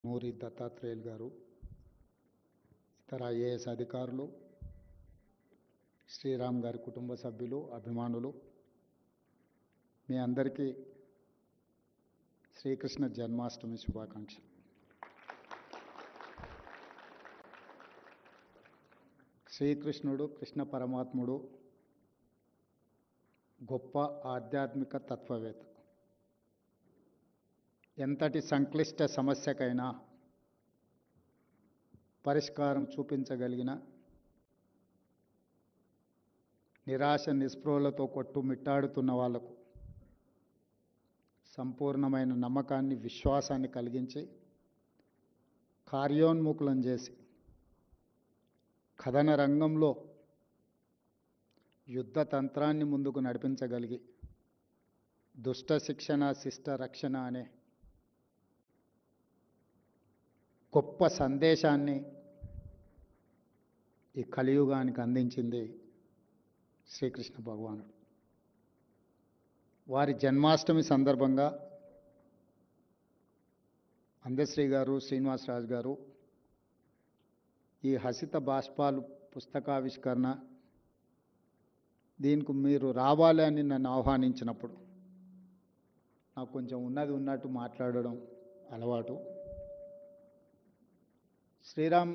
నూరి దత్తాత్రేయులు గారు, ఇతర ఐఏఎస్ అధికారులు, శ్రీరామ్ గారి కుటుంబ సభ్యులు, అభిమానులు, మీ అందరికీ శ్రీకృష్ణ జన్మాష్టమి శుభాకాంక్షలు. శ్రీకృష్ణుడు, కృష్ణ పరమాత్ముడు గొప్ప ఆధ్యాత్మిక తత్వవేత్త. ఎంతటి సంక్లిష్ట సమస్యకైనా పరిష్కారం చూపించగలిగిన, నిరాశ నిస్పృహలతో కొట్టుమిట్టాడుతున్న వాళ్లకు సంపూర్ణమైన నమ్మకాన్ని, విశ్వాసాన్ని కలిగించి కార్యోన్ముఖులను చేసి కథన రంగంలో యుద్ధ తంత్రాన్ని ముందుకు నడిపించగలిగి దుష్ట శిక్షణ శిష్ట రక్షణ అనే గొప్ప సందేశాన్ని ఈ కలియుగానికి అందించింది శ్రీకృష్ణ భగవానుడు. వారి జన్మాష్టమి సందర్భంగా అందశ్రీ గారు, శ్రీనివాసరాజు గారు ఈ హసిత బాష్పాలు పుస్తకావిష్కరణ దీనికి మీరు రావాలి అని నన్ను ఆహ్వానించినప్పుడు నాకు కొంచెం ఉన్నది ఉన్నట్టు మాట్లాడడం అలవాటు. శ్రీరామ్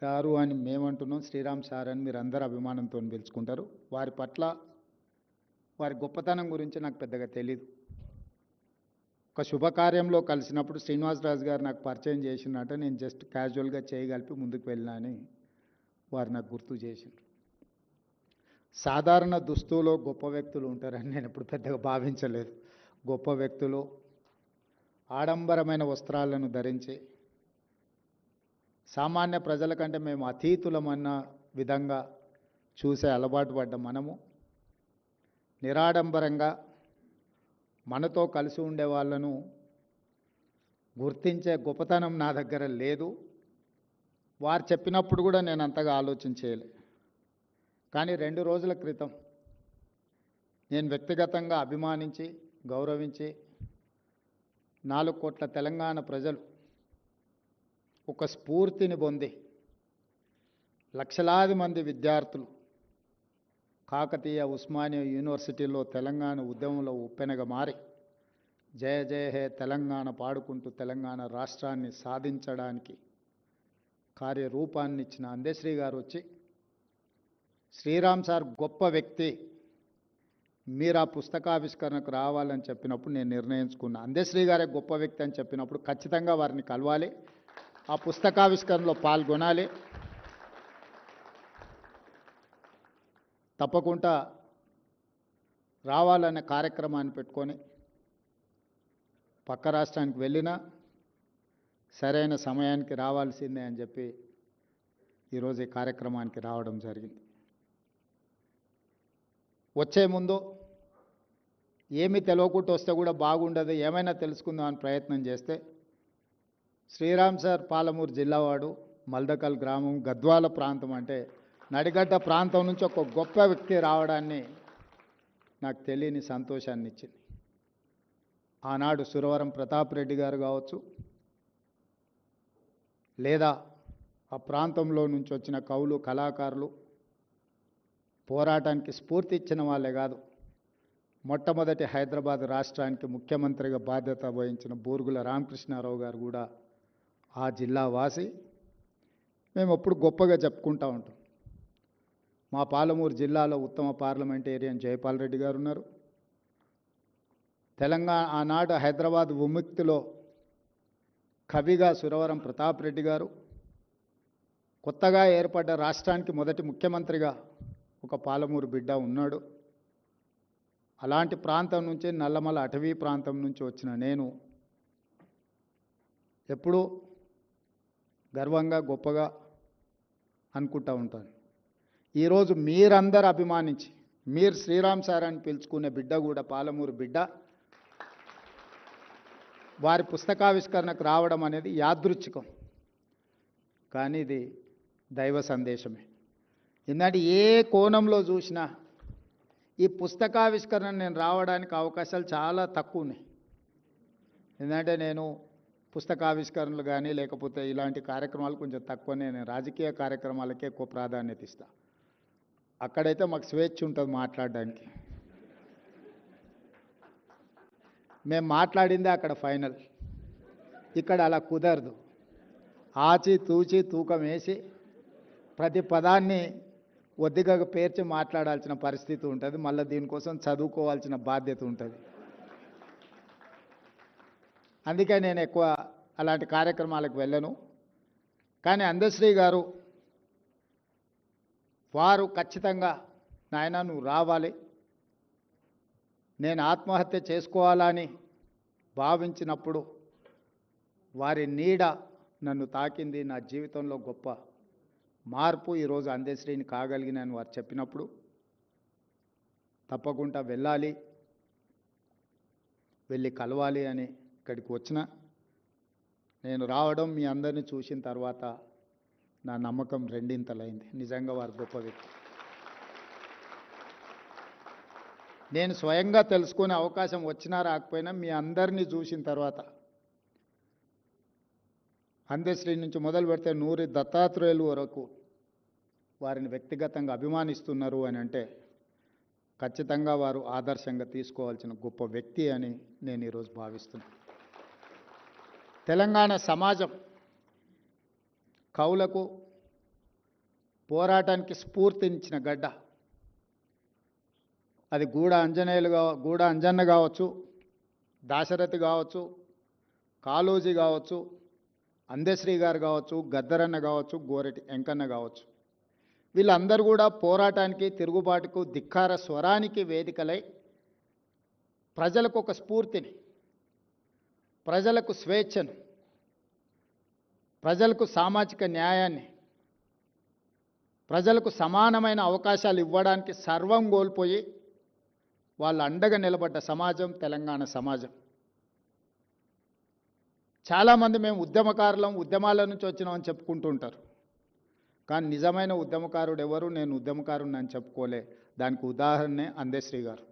గారు అని మేమంటున్నాం, శ్రీరామ్ సార్ అని మీరు అందరు అభిమానంతో పిలుచుకుంటారు. వారి పట్ల వారి గొప్పతనం గురించి నాకు పెద్దగా తెలీదు. ఒక శుభకార్యంలో కలిసినప్పుడు శ్రీనివాసరాజు గారు నాకు పరిచయం చేసినట్టు నేను జస్ట్ క్యాజువల్గా చేయగలిపి ముందుకు వెళ్ళినా అని వారు నాకు గుర్తు చేసిండ్రు. సాధారణ దుస్తులో గొప్ప వ్యక్తులు ఉంటారని నేను ఎప్పుడు పెద్దగా భావించలేదు. గొప్ప వ్యక్తులు ఆడంబరమైన వస్త్రాలను ధరించి సామాన్య ప్రజల కంటే మేము అతీతులమన్న విధంగా చూసే అలవాటు పడ్డ మనము నిరాడంబరంగా మనతో కలిసి ఉండే వాళ్ళను గుర్తించే గొప్పతనం నా దగ్గర లేదు. వారు చెప్పినప్పుడు కూడా నేను అంతగా ఆలోచన చేయలే. కానీ 2 రోజుల క్రితం నేను వ్యక్తిగతంగా అభిమానించి గౌరవించి 4 కోట్ల తెలంగాణ ప్రజలు ఒక స్ఫూర్తిని పొంది లక్షలాది మంది విద్యార్థులు కాకతీయ ఉస్మానియా యూనివర్సిటీలో తెలంగాణ ఉద్యమంలో ఉప్పెనగా మారి జయ జయ హే తెలంగాణ పాడుకుంటూ తెలంగాణ రాష్ట్రాన్ని సాధించడానికి కార్యరూపాన్ని ఇచ్చిన అందశ్రీ గారు వచ్చి, శ్రీరామ్ సార్ గొప్ప వ్యక్తి, మీరు ఆ పుస్తకావిష్కరణకు రావాలని చెప్పినప్పుడు నేను నిర్ణయించుకున్నా. అందశ్రీ గారే గొప్ప వ్యక్తి అని చెప్పినప్పుడు ఖచ్చితంగా వారిని కలవాలి, ఆ పుస్తకావిష్కరణలో పాల్గొనాలి. తప్పకుండా రావాలనే కార్యక్రమాన్ని పెట్టుకొని పక్క రాష్ట్రానికి వెళ్ళినా సరైన సమయానికి రావాల్సిందే అని చెప్పి ఈరోజు ఈ కార్యక్రమానికి రావడం జరిగింది. వచ్చే ముందు ఏమీ తెలియకుండా వస్తే కూడా బాగుండదు, ఏమైనా తెలుసుకుందాం అని ప్రయత్నం చేస్తే శ్రీరామ్ సార్ పాలమూరు జిల్లావాడు, మల్దకల్ గ్రామం, గద్వాల ప్రాంతం అంటే నడిగడ్డ ప్రాంతం నుంచి ఒక గొప్ప వ్యక్తి రావడాన్ని నాకు తెలియని సంతోషాన్ని ఇచ్చింది. ఆనాడు సురవరం ప్రతాప్ రెడ్డి గారు కావచ్చు, లేదా ఆ ప్రాంతంలో నుంచి వచ్చిన కవులు, కళాకారులు పోరాటానికి స్ఫూర్తి ఇచ్చిన వాళ్ళే కాదు, మొట్టమొదటి హైదరాబాద్ రాష్ట్రానికి ముఖ్యమంత్రిగా బాధ్యత వహించిన బూరుగుల రామకృష్ణారావు గారు కూడా ఆ జిల్లా వాసి. మేము ఎప్పుడు గొప్పగా చెప్పుకుంటూ ఉంటాం. మా పాలమూరు జిల్లాలో ఉత్తమ పార్లమెంటేరియన్ జయపాల్ రెడ్డి గారు ఉన్నారు. తెలంగాణ ఆనాడు హైదరాబాద్ విముక్తిలో కవిగా సురవరం ప్రతాప్ రెడ్డి గారు, కొత్తగా ఏర్పడ్డ రాష్ట్రానికి మొదటి ముఖ్యమంత్రిగా ఒక పాలమూరు బిడ్డ ఉన్నాడు. అలాంటి ప్రాంతం నుంచి, నల్లమల అటవీ ప్రాంతం నుంచి వచ్చిన నేను ఎప్పుడూ గర్వంగా గొప్పగా అనుకుంటూ ఉంటాను. ఈరోజు మీరందరూ అభిమానించి మీరు శ్రీరామ్ సార్ అని పిలుచుకునే బిడ్డ కూడా పాలమూరు బిడ్డ వారి పుస్తకావిష్కరణకు రావడం అనేది యాదృచ్ఛికం, కానీ ఇది దైవ సందేశమే. ఎందుకంటే ఏ కోణంలో చూసినా ఈ పుస్తకావిష్కరణ నేను రావడానికి అవకాశాలు చాలా తక్కువ ఉన్నాయి. ఎందుకంటే నేను పుస్తకావిష్కరణలు కానీ లేకపోతే ఇలాంటి కార్యక్రమాలు కొంచెం తక్కువనే, నేను రాజకీయ కార్యక్రమాలకే ఎక్కువ ప్రాధాన్యత ఇస్తా. అక్కడైతే మాకు స్వేచ్ఛ ఉంటుంది మాట్లాడడానికి. మేము మాట్లాడిందే అక్కడ ఫైనల్. ఇక్కడ అలా కుదరదు. ఆచి తూచి తూకం వేసి ప్రతి పదాన్ని ఒద్దిగా పేర్చి మాట్లాడాల్సిన పరిస్థితి ఉంటుంది. మళ్ళీ దీనికోసం చదువుకోవాల్సిన బాధ్యత ఉంటుంది. అందుకే నేను ఎక్కువ అలాంటి కార్యక్రమాలకు వెళ్ళను. కానీ అందశ్రీ గారు వారు ఖచ్చితంగా నాయన నువ్వు రావాలి, నేను ఆత్మహత్య చేసుకోవాలని భావించినప్పుడు వారి నీడ నన్ను తాకింది, నా జీవితంలో గొప్ప మార్పు ఈరోజు అందశ్రీని కాగలిగినని వారు చెప్పినప్పుడు తప్పకుండా వెళ్ళాలి, వెళ్ళి కలవాలి అని ఇక్కడికి వచ్చిన. నేను రావడం మీ అందరినీ చూసిన తర్వాత నా నమ్మకం రెండింతలైంది. నిజంగా వారు గొప్ప వ్యక్తి. నేను స్వయంగా తెలుసుకునే అవకాశం వచ్చినా రాకపోయినా మీ అందరినీ చూసిన తర్వాత అందశ్రీ నుంచి మొదలు పెడితే నూరి దత్తాత్రేయులు వరకు వారిని వ్యక్తిగతంగా అభిమానిస్తున్నారు అని అంటే ఖచ్చితంగా వారు ఆదర్శంగా తీసుకోవాల్సిన గొప్ప వ్యక్తి అని నేను ఈరోజు భావిస్తున్నాను. తెలంగాణ సమాజం కవులకు పోరాటానికి స్ఫూర్తినిచ్చిన గడ్డ. అది గూడ అంజన్న కావచ్చు, దాశరథి కావచ్చు, కాళోజీ కావచ్చు, అందశ్రీ గారు కావచ్చు, గద్దరన్న కావచ్చు, గోరటి వెంకన్న కావచ్చు. వీళ్ళందరూ కూడా పోరాటానికి, తిరుగుబాటుకు, ధిక్కార స్వరానికి వేదికలై ప్రజలకు ఒక స్ఫూర్తిని, ప్రజలకు స్వేచ్ఛను, ప్రజలకు సామాజిక న్యాయాన్ని, ప్రజలకు సమానమైన అవకాశాలు ఇవ్వడానికి సర్వం కోల్పోయి వాళ్ళు అండగా నిలబడ్డ సమాజం తెలంగాణ సమాజం. చాలామంది మేము ఉద్యమకారులం, ఉద్యమాల నుంచి వచ్చినామని చెప్పుకుంటూ ఉంటారు. కానీ నిజమైన ఉద్యమకారుడు ఎవరు? నేను ఉద్యమకారుని అని చెప్పుకోలే. దానికి ఉదాహరణే అందశ్రీ గారు.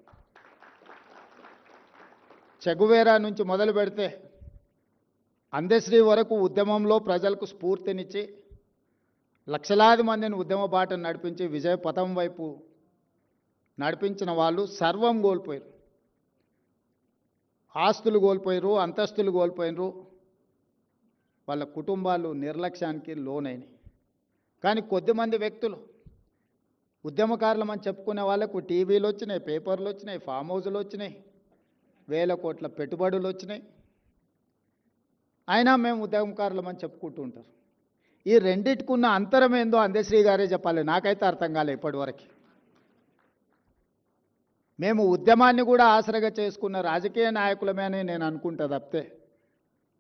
చెగువేరా నుంచి మొదలు పెడితే అందశ్రీ వరకు ఉద్యమంలో ప్రజలకు స్ఫూర్తినిచ్చి లక్షలాది మందిని ఉద్యమ బాటను నడిపించి విజయ పథం వైపు నడిపించిన వాళ్ళు సర్వం కోల్పోయారు. ఆస్తులు కోల్పోయారు, అంతస్తులు కోల్పోయినరు, వాళ్ళ కుటుంబాలు నిర్లక్ష్యానికి లోనైనవి. కానీ కొద్దిమంది వ్యక్తులు ఉద్యమకారులమని చెప్పుకునే వాళ్ళకు టీవీలు వచ్చినాయి, పేపర్లు వచ్చినాయి, ఫామ్ హౌజులు వచ్చినాయి, వేల కోట్ల పెట్టుబడులు వచ్చినాయి. అయినా మేము ఉద్యమకారులమని చెప్పుకుంటూ ఉంటారు. ఈ రెండిటికున్న అంతరం ఏందో అందశ్రీ గారే చెప్పాలి. నాకైతే అర్థం కాలే ఇప్పటివరకు. మేము ఉద్యమాన్ని కూడా ఆసరగా చేసుకున్న రాజకీయ నాయకులమే అని నేను అనుకుంటా తప్పితే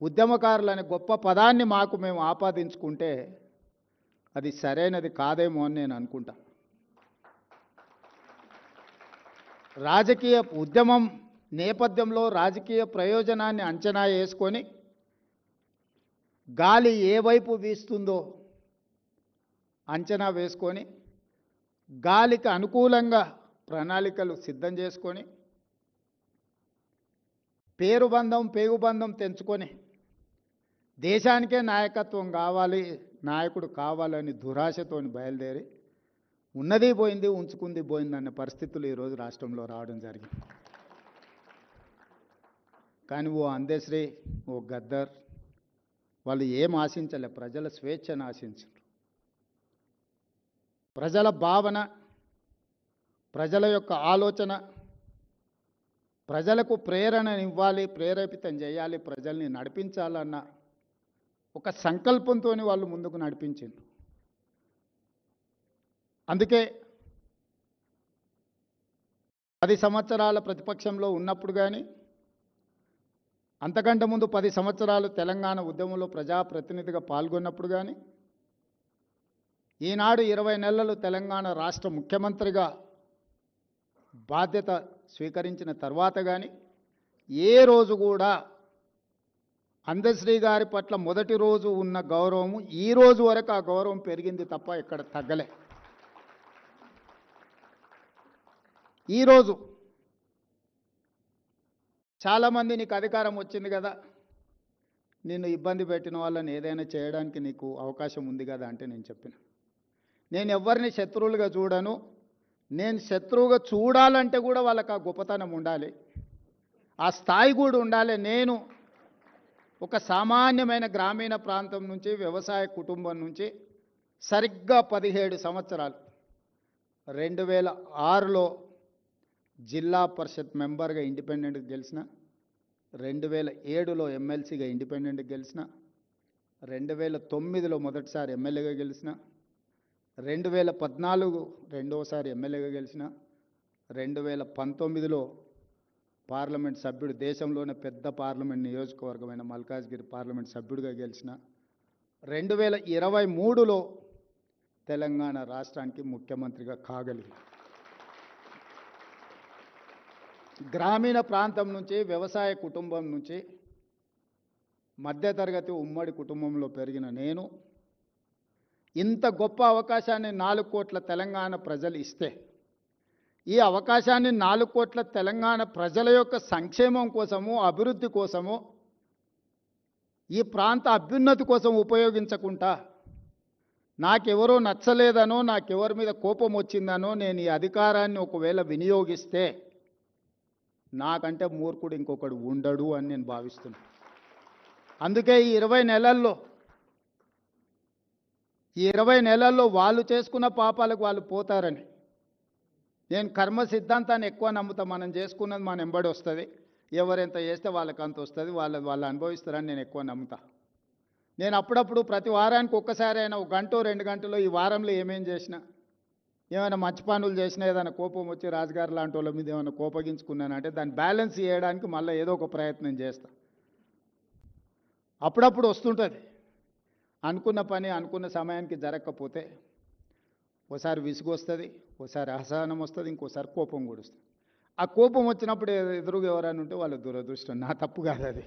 ఉద్యమకారులనే గొప్ప పదాన్ని మాకు మేము ఆపాదించుకుంటే అది సరైనది కాదేమో అని నేను అనుకుంటా. రాజకీయ ఉద్యమం నేపథ్యంలో రాజకీయ ప్రయోజనాన్ని అంచనా వేసుకొని గాలి ఏ వైపు వీస్తుందో అంచనా వేసుకొని గాలికి అనుకూలంగా ప్రణాళికలు సిద్ధం చేసుకొని పేగుబంధం తెంచుకొని దేశానికే నాయకత్వం కావాలి, నాయకుడు కావాలని దురాశతోని బయలుదేరి ఉన్నది పోయింది, ఉంచుకుంది పోయింది అనే పరిస్థితులు ఈరోజు రాష్ట్రంలో రావడం జరిగింది. కానీ ఓ అందశ్రీ, ఓ గద్దర్ వాళ్ళు ఏం ఆశించలే, ప్రజల స్వేచ్ఛను ఆశించారు. ప్రజల భావన, ప్రజల యొక్క ఆలోచన, ప్రజలకు ప్రేరణనివ్వాలి, ప్రేరేపితం చేయాలి, ప్రజల్ని నడిపించాలన్న ఒక సంకల్పంతో వాళ్ళు ముందుకు నడిపించారు. అందుకే 10 సంవత్సరాల ప్రతిపక్షంలో ఉన్నప్పుడు కానీ, అంతకంటే ముందు 10 సంవత్సరాలు తెలంగాణ ఉద్యమంలో ప్రజాప్రతినిధిగా పాల్గొన్నప్పుడు కానీ, ఈనాడు 20 నెలలు తెలంగాణ రాష్ట్ర ముఖ్యమంత్రిగా బాధ్యత స్వీకరించిన తర్వాత కానీ ఏ రోజు కూడా అందశ్రీ గారి పట్ల మొదటి రోజు ఉన్న గౌరవము ఈ రోజు వరకు ఆ గౌరవం పెరిగింది తప్ప ఎక్కడ తగ్గలే. ఈరోజు చాలామంది నీకు అధికారం వచ్చింది కదా, నిన్ను ఇబ్బంది పెట్టిన వాళ్ళని ఏదైనా చేయడానికి నీకు అవకాశం ఉంది కదా అంటే నేను చెప్పిన, నేను ఎవరిని శత్రువులుగా చూడను. నేను శత్రువుగా చూడాలంటే కూడా వాళ్ళకి ఆ గొప్పతనం ఉండాలి, ఆ స్థాయి కూడా ఉండాలి. నేను ఒక సామాన్యమైన గ్రామీణ ప్రాంతం నుంచి, వ్యవసాయ కుటుంబం నుంచి సరిగ్గా 17 సంవత్సరాలు 2006లో జిల్లా పరిషత్ మెంబర్గా ఇండిపెండెంట్గా గెలిచిన, 2007లో ఎమ్మెల్సీగా ఇండిపెండెంట్గా గెలిచిన, 2009లో మొదటిసారి ఎమ్మెల్యేగా గెలిచిన, 2014 రెండోసారి ఎమ్మెల్యేగా గెలిచిన, 2019లో పార్లమెంట్ సభ్యుడు, దేశంలోనే పెద్ద పార్లమెంట్ నియోజకవర్గమైన మల్కాజ్గిరి పార్లమెంట్ సభ్యుడిగా గెలిచిన, 2023లో తెలంగాణ రాష్ట్రానికి ముఖ్యమంత్రిగా కాగలిగిన. గ్రామీణ ప్రాంతం నుంచి, వ్యవసాయ కుటుంబం నుంచి, మధ్యతరగతి ఉమ్మడి కుటుంబంలో పెరిగిన నేను ఇంత గొప్ప అవకాశాన్ని 4 కోట్ల తెలంగాణ ప్రజలు ఇస్తే, ఈ అవకాశాన్ని 4 కోట్ల తెలంగాణ ప్రజల యొక్క సంక్షేమం కోసము, అభివృద్ధి కోసము, ఈ ప్రాంత అభ్యున్నతి కోసం ఉపయోగించకుండా, నాకెవరో నచ్చలేదనో, నాకెవరి మీద కోపం వచ్చిందనో నేను ఈ అధికారాన్ని ఒకవేళ వినియోగిస్తే నాకంటే మూర్ఖుడు ఇంకొకడు ఉండడు అని నేను భావిస్తున్నాను. అందుకే ఈ 20 నెలల్లో వాళ్ళు చేసుకున్న పాపాలకు వాళ్ళు పోతారని నేను కర్మ సిద్ధాంతాన్ని ఎక్కువ నమ్ముతా. మనం చేసుకున్నది మన ఎంబడి వస్తుంది, ఎవరెంత చేస్తే వాళ్ళకి అంత వస్తుంది, వాళ్ళు అనుభవిస్తారని నేను ఎక్కువ నమ్ముతా. నేను అప్పుడప్పుడు ప్రతి వారానికి ఒక్కసారి అయినా 1 గంట 2 గంటలో ఈ వారంలో ఏమేం చేసినా, ఏమైనా మంచి పనులు చేసినా, ఏదైనా కోపం వచ్చి రాజుగారు లాంటి వాళ్ళ మీద ఏమైనా కోపగించుకున్నానంటే దాన్ని బ్యాలెన్స్ చేయడానికి మళ్ళీ ఏదో ఒక ప్రయత్నం చేస్తా. అప్పుడప్పుడు వస్తుంటుంది. అనుకున్న పని అనుకున్న సమయానికి జరగకపోతే ఓసారి విసుగు వస్తుంది, ఓసారి అసహనం వస్తుంది, ఇంకోసారి కోపం కూడా వస్తుంది. ఆ కోపం వచ్చినప్పుడు ఎదురుగా ఎవరైనా ఉంటే వాళ్ళ దురదృష్టం, నా తప్పు కాదు అది.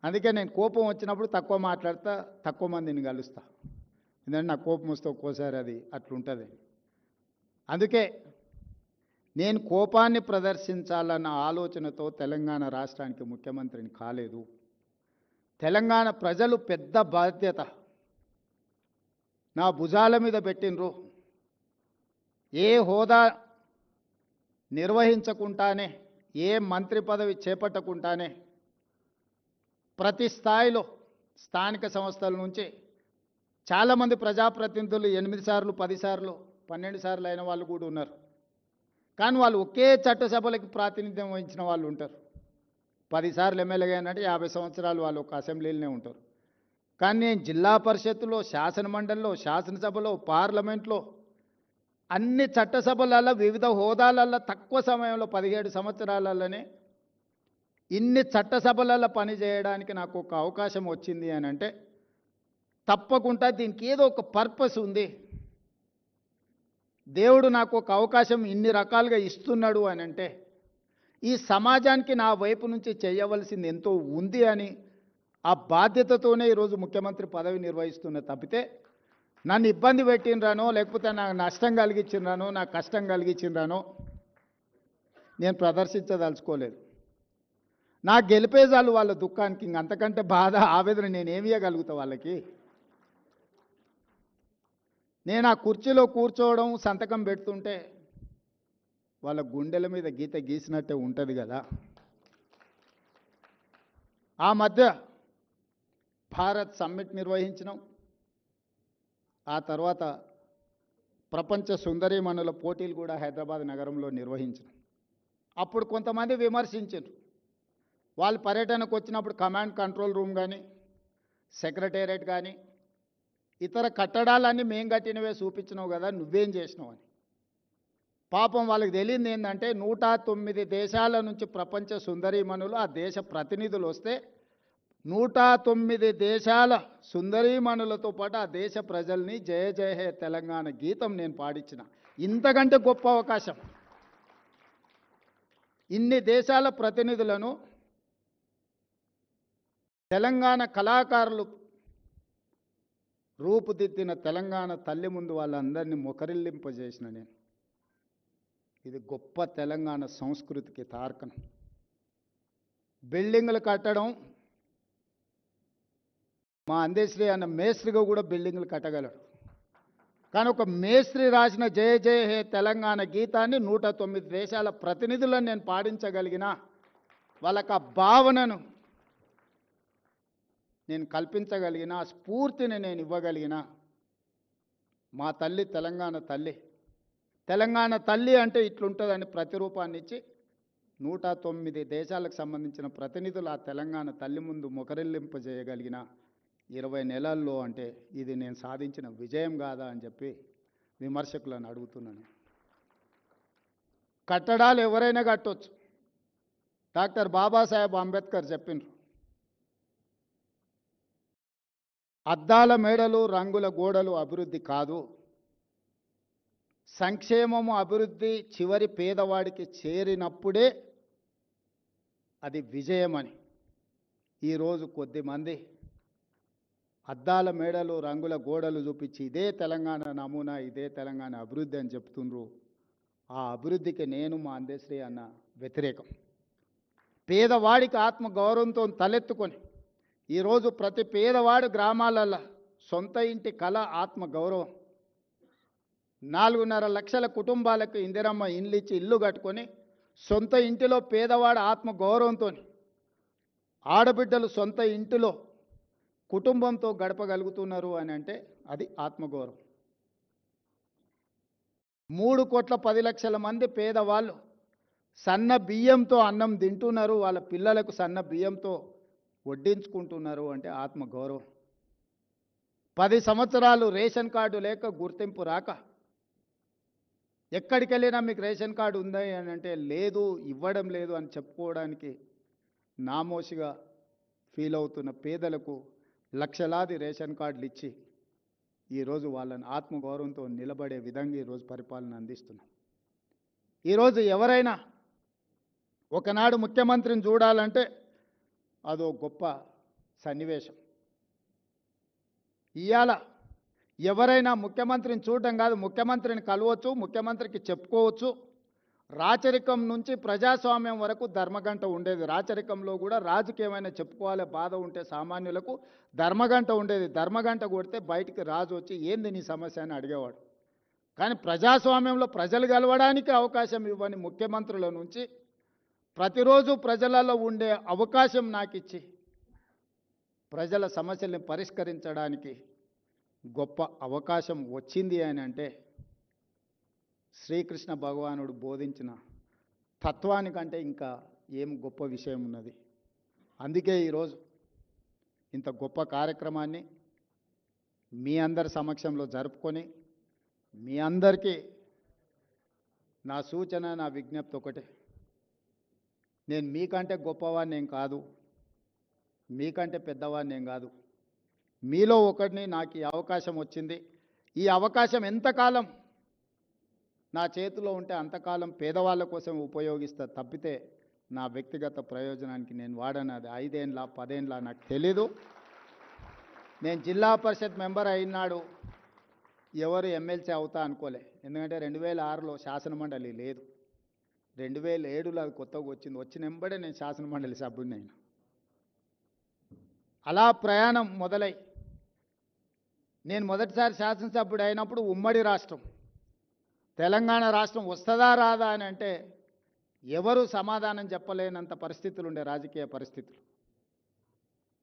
అందుకే నేను కోపం వచ్చినప్పుడు తక్కువ మాట్లాడతా, తక్కువ మందిని కలుస్తా. ఎందుకంటే నా కోపం వస్తే ఒక్కోసారి అది అట్లుంటుంది. అందుకే నేను కోపాన్ని ప్రదర్శించాలన్న ఆలోచనతో తెలంగాణ రాష్ట్రానికి ముఖ్యమంత్రిని కాలేదు. తెలంగాణ ప్రజలు పెద్ద బాధ్యత నా భుజాల మీద పెట్టినరు. ఏ హోదా నిర్వహించకుండానే, ఏ మంత్రి పదవి చేపట్టకుండానే ప్రతి స్థాయిలో స్థానిక సంస్థల నుంచి చాలామంది ప్రజాప్రతినిధులు 8 సార్లు 10 సార్లు 12 సార్లు అయిన వాళ్ళు కూడా ఉన్నారు. కానీ వాళ్ళు ఒకే చట్టసభలకు ప్రాతినిధ్యం వహించిన వాళ్ళు ఉంటారు. 10 సార్లు ఎమ్మెల్యేగా అయినట్టు 50 సంవత్సరాలు వాళ్ళు ఒక అసెంబ్లీలోనే ఉంటారు. కానీ నేను జిల్లా పరిషత్తులో, శాసనమండలిలో, శాసనసభలో, పార్లమెంట్లో, అన్ని చట్టసభలలో, వివిధ హోదాలలో తక్కువ సమయంలో 17 సంవత్సరాలలోనే ఇన్ని చట్టసభలలో పనిచేయడానికి నాకు ఒక అవకాశం వచ్చింది అని అంటే తప్పకుండా దీనికి ఏదో ఒక పర్పస్ ఉంది. దేవుడు నాకు ఒక అవకాశం ఇన్ని రకాలుగా ఇస్తున్నాడు అని అంటే ఈ సమాజానికి నా వైపు నుంచి చేయవలసింది ఎంతో ఉంది అని ఆ బాధ్యతతోనే ఈరోజు ముఖ్యమంత్రి పదవి నిర్వహిస్తున్న తప్పితే నన్ను ఇబ్బంది పెట్టినరానో, లేకపోతే నాకు నష్టం కలిగించినరానో, నాకు కష్టం కలిగించినరానో నేను ప్రదర్శించదలుచుకోలేదు. నా గెలిపేజాలు వాళ్ళ దుఃఖానికి, ఇంకంతకంటే బాధ ఆవేదన నేనేమి ఇవ్వగలుగుతా వాళ్ళకి. నేను ఆ కుర్చీలో కూర్చోవడం, సంతకం పెడుతుంటే వాళ్ళ గుండెల మీద గీత గీసినట్టే ఉంటుంది కదా. ఆ మధ్య భారత్ సమ్మిట్ నిర్వహించినాం. ఆ తర్వాత ప్రపంచ సుందరీమణుల పోటీలు కూడా హైదరాబాద్ నగరంలో నిర్వహించినాం. అప్పుడు కొంతమంది విమర్శించారు. వాళ్ళు పర్యటనకు వచ్చినప్పుడు కమాండ్ కంట్రోల్ రూమ్ కానీ, సెక్రటేరియట్ కానీ, ఇతర కట్టడాలన్నీ మేము కట్టినవే చూపించినావు కదా, నువ్వేం చేసినావు అని. పాపం వాళ్ళకి తెలియంది ఏంటంటే 109 దేశాల నుంచి ప్రపంచ సుందరీమణులు, ఆ దేశ ప్రతినిధులు వస్తే 109 దేశాల సుందరీమణులతో పాటు ఆ దేశ ప్రజల్ని జయ జయ హే తెలంగాణ గీతం నేను పాడించిన. ఇంతకంటే గొప్ప అవకాశం. ఇన్ని దేశాల ప్రతినిధులను తెలంగాణ కళాకారులు రూపుదిద్దిన తెలంగాణ తల్లి ముందు వాళ్ళందరినీ మొకరిల్లింపజేసిన నేను. ఇది గొప్ప తెలంగాణ సంస్కృతికి తార్కణం. బిల్డింగులు కట్టడం మా అందశ్రీ అన్న మేస్త్రిగా కూడా బిల్డింగులు కట్టగలడు. కానీ ఒక మేస్త్రి రాసిన జయ జయ హే తెలంగాణ గీతాన్ని 109 దేశాల ప్రతినిధులను నేను పాడించగలిగిన, వాళ్ళకి ఆ భావనను నేను కల్పించగలిగిన, ఆ స్ఫూర్తిని నేను ఇవ్వగలిగిన మా తల్లి తెలంగాణ తల్లి. తెలంగాణ తల్లి అంటే ఇట్లుంటుందని ప్రతిరూపాన్ని ఇచ్చి 109 దేశాలకు సంబంధించిన ప్రతినిధులు ఆ తెలంగాణ తల్లి ముందు మొకరిల్లింపజేయగలిగిన 20 నెలల్లో అంటే ఇది నేను సాధించిన విజయం కాదా అని చెప్పి విమర్శకులను అడుగుతున్నాను. కట్టడాలు ఎవరైనా కట్టవచ్చు. డాక్టర్ బాబాసాహెబ్ అంబేద్కర్ చెప్పిండ్రు, అద్దాల మేడలు రంగుల గోడలు అభివృద్ధి కాదు, సంక్షేమము అభివృద్ధి చివరి పేదవాడికి చేరినప్పుడే అది విజయమని. ఈరోజు కొద్దిమంది అద్దాల మేడలు రంగుల గోడలు చూపించి ఇదే తెలంగాణ నమూనా, ఇదే తెలంగాణ అభివృద్ధి అని చెప్తుండ్రు. ఆ అభివృద్ధికి నేను మా అందశ్రీ అన్న వ్యతిరేకం. పేదవాడికి ఆత్మ గౌరవంతో తలెత్తుకొని ఈరోజు ప్రతి పేదవాడు గ్రామాలలో సొంత ఇంటి కళ ఆత్మ గౌరవం. 4.5 లక్షల కుటుంబాలకు ఇందిరమ్మ ఇండ్లు ఇచ్చి ఇల్లు కట్టుకొని సొంత ఇంటిలో పేదవాడు ఆత్మ గౌరవంతో, ఆడబిడ్డలు సొంత ఇంటిలో కుటుంబంతో గడపగలుగుతున్నారు అని అంటే అది ఆత్మగౌరవం. 3,10,00,000 మంది పేదవాళ్ళు సన్న బియ్యంతో అన్నం తింటున్నారు, వాళ్ళ పిల్లలకు సన్న బియ్యంతో వడ్డించుకుంటున్నారు అంటే ఆత్మగౌరవం. 10 సంవత్సరాలు రేషన్ కార్డు లేక గుర్తింపు రాక ఎక్కడికి వెళ్ళినా మీకు రేషన్ కార్డు ఉందా అని అంటే లేదు, ఇవ్వడం లేదు అని చెప్పుకోవడానికి నామోషిగా ఫీల్ అవుతున్న పేదలకు లక్షలాది రేషన్ కార్డులు ఇచ్చి ఈరోజు వాళ్ళని ఆత్మగౌరవంతో నిలబడే విధంగా ఈరోజు పరిపాలన అందిస్తున్నాం. ఈరోజు ఎవరైనా ఒకనాడు ముఖ్యమంత్రిని చూడాలంటే అదో గొప్ప సన్నివేశం. ఇవాళ ఎవరైనా ముఖ్యమంత్రిని చూడడం కాదు, ముఖ్యమంత్రిని కలవచ్చు, ముఖ్యమంత్రికి చెప్పుకోవచ్చు. రాచరికం నుంచి ప్రజాస్వామ్యం వరకు ధర్మగంట ఉండేది. రాచరికంలో కూడా రాజుకి ఏమైనా చెప్పుకోవాలి, బాధ ఉంటే సామాన్యులకు ధర్మగంట ఉండేది. ధర్మగంట కొడితే బయటికి రాజు వచ్చి ఏంది నీ సమస్య అని అడిగేవాడు. కానీ ప్రజాస్వామ్యంలో ప్రజలు గెలవడానికి అవకాశం ఇవ్వని ముఖ్యమంత్రుల నుంచి ప్రతిరోజు ప్రజలలో ఉండే అవకాశం నాకు ఇచ్చి ప్రజల సమస్యల్ని పరిష్కరించడానికి గొప్ప అవకాశం వచ్చింది అని అంటే శ్రీకృష్ణ భగవానుడు బోధించిన తత్వానికంటే ఇంకా ఏం గొప్ప విషయం ఉన్నది. అందుకే ఈరోజు ఇంత గొప్ప కార్యక్రమాన్ని మీ అందరి సమక్షంలో జరుపుకొని మీ అందరికీ నా సూచన, నా విజ్ఞప్తి ఒకటే. నేను మీకంటే గొప్పవాడిని ఏం కాదు, మీకంటే పెద్దవాడిని ఏం కాదు. మీలో ఒకటిని నాకు ఈ అవకాశం వచ్చింది. ఈ అవకాశం ఎంతకాలం నా చేతిలో ఉంటే అంతకాలం పేదవాళ్ళ కోసం ఉపయోగిస్తా తప్పితే నా వ్యక్తిగత ప్రయోజనానికి నేను వాడనది 5 ఏళ్ళ 10 ఏళ్ళ నాకు తెలీదు. నేను జిల్లా పరిషత్ మెంబర్ అయినాడు ఎవరు ఎమ్మెల్సీ అవుతా అనుకోలే. ఎందుకంటే 2006లో శాసనమండలి లేదు, 2007లో అది కొత్తగా వచ్చింది. వచ్చిన వెంబడే నేను శాసనమండలి సభ్యుడిని అయినా. అలా ప్రయాణం మొదలై నేను మొదటిసారి శాసనసభ్యుడు అయినప్పుడు ఉమ్మడి రాష్ట్రం తెలంగాణ రాష్ట్రం వస్తుందా రాదా అని అంటే ఎవరు సమాధానం చెప్పలేనంత పరిస్థితులు ఉండే, రాజకీయ పరిస్థితులు.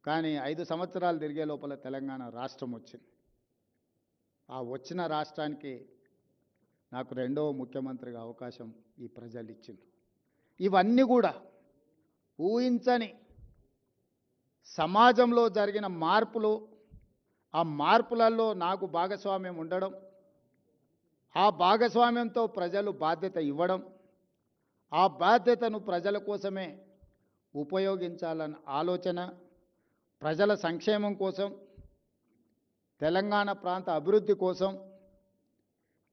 కానీ 5 సంవత్సరాలు తిరిగే లోపల తెలంగాణ రాష్ట్రం వచ్చింది. ఆ వచ్చిన రాష్ట్రానికి నాకు 2వ ముఖ్యమంత్రిగా అవకాశం ఈ ప్రజలు ఇచ్చిండ్రు. ఇవన్నీ కూడా ఊహించని సమాజంలో జరిగిన మార్పులు, ఆ మార్పులలో నాకు భాగస్వామ్యం ఉండడం, ఆ భాగస్వామ్యంతో ప్రజలు బాధ్యత ఇవ్వడం, ఆ బాధ్యతను ప్రజల కోసమే ఉపయోగించాలన్న ఆలోచన, ప్రజల సంక్షేమం కోసం, తెలంగాణ ప్రాంత అభివృద్ధి కోసం,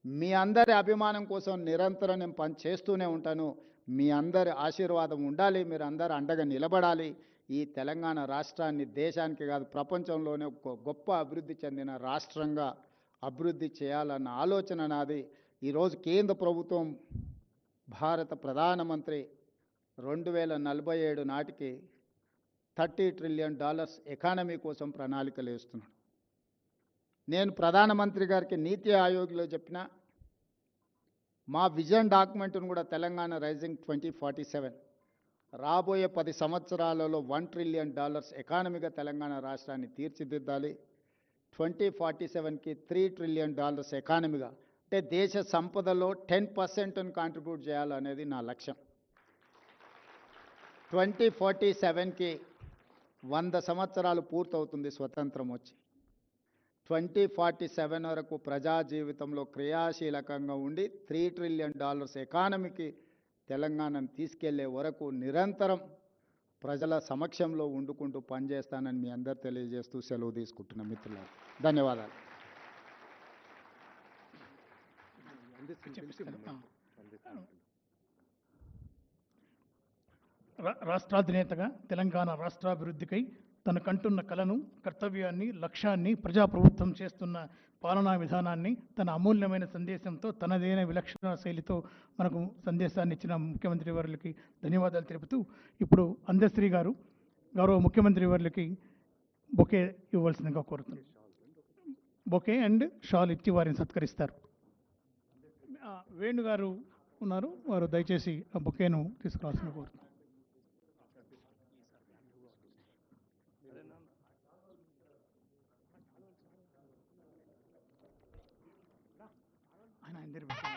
మీ అందరి అభిమానం కోసం నిరంతరం నేను పని చేస్తూనే ఉంటాను. మీ అందరి ఆశీర్వాదం ఉండాలి, మీరు అందరు అండగా నిలబడాలి. ఈ తెలంగాణ రాష్ట్రాన్ని దేశానికి కాదు ప్రపంచంలోనే ఒక గొప్ప అభివృద్ధి చెందిన రాష్ట్రంగా అభివృద్ధి చేయాలన్న ఆలోచన నాది. ఈరోజు కేంద్ర ప్రభుత్వం భారత ప్రధానమంత్రి 2047 నాటికి $30 ట్రిలియన్ ఎకానమీ కోసం ప్రణాళికలు వేస్తున్నాడు. నేను ప్రధానమంత్రి గారికి నీతి ఆయోగ్లో చెప్పిన మా విజన్ డాక్యుమెంట్ను కూడా తెలంగాణ రైజింగ్ 2047 రాబోయే 10 సంవత్సరాలలో $1 ట్రిలియన్ ఎకానమీగా తెలంగాణ రాష్ట్రాన్ని తీర్చిదిద్దాలి. 2047కి $3 ట్రిలియన్ ఎకానమీగా, అంటే దేశ సంపదలో 10%ను కాంట్రిబ్యూట్ చేయాలనేది నా లక్ష్యం. 2047కి 100 సంవత్సరాలు పూర్తవుతుంది స్వతంత్రం వచ్చి. 2047 వరకు ప్రజా జీవితంలో క్రియాశీలకంగా ఉండి $3 ట్రిలియన్ ఎకానమీకి తెలంగాణను తీసుకెళ్లే వరకు నిరంతరం ప్రజల సమక్షంలో ఉండుకుంటూ పనిచేస్తానని మీ అందరు తెలియజేస్తూ సెలవు తీసుకుంటున్న మిత్రులారా, ధన్యవాదాలు. రాష్ట్రాధినేతగా తెలంగాణ రాష్ట్రాభివృద్ధికై తనకంటున్న కలను, కర్తవ్యాన్ని, లక్ష్యాన్ని ప్రజాప్రభుత్వం చేస్తున్న పాలనా విధానాన్ని తన అమూల్యమైన సందేశంతో తనదైన విలక్షణ శైలితో మనకు సందేశాన్ని ఇచ్చిన ముఖ్యమంత్రి వర్యులకి ధన్యవాదాలు తెలుపుతూ, ఇప్పుడు అందశ్రీ గారు గౌరవ ముఖ్యమంత్రి వర్యులకి బొకే ఇవ్వాల్సిందిగా కోరుతున్నాను. బొకే అండ్ షాల్ ఇచ్చి వారిని సత్కరిస్తారు. వేణు గారు ఉన్నారు, వారు దయచేసి ఆ బొకేను తీసుకురావాల్సిందిగా కోరుతున్నాను. ఆయన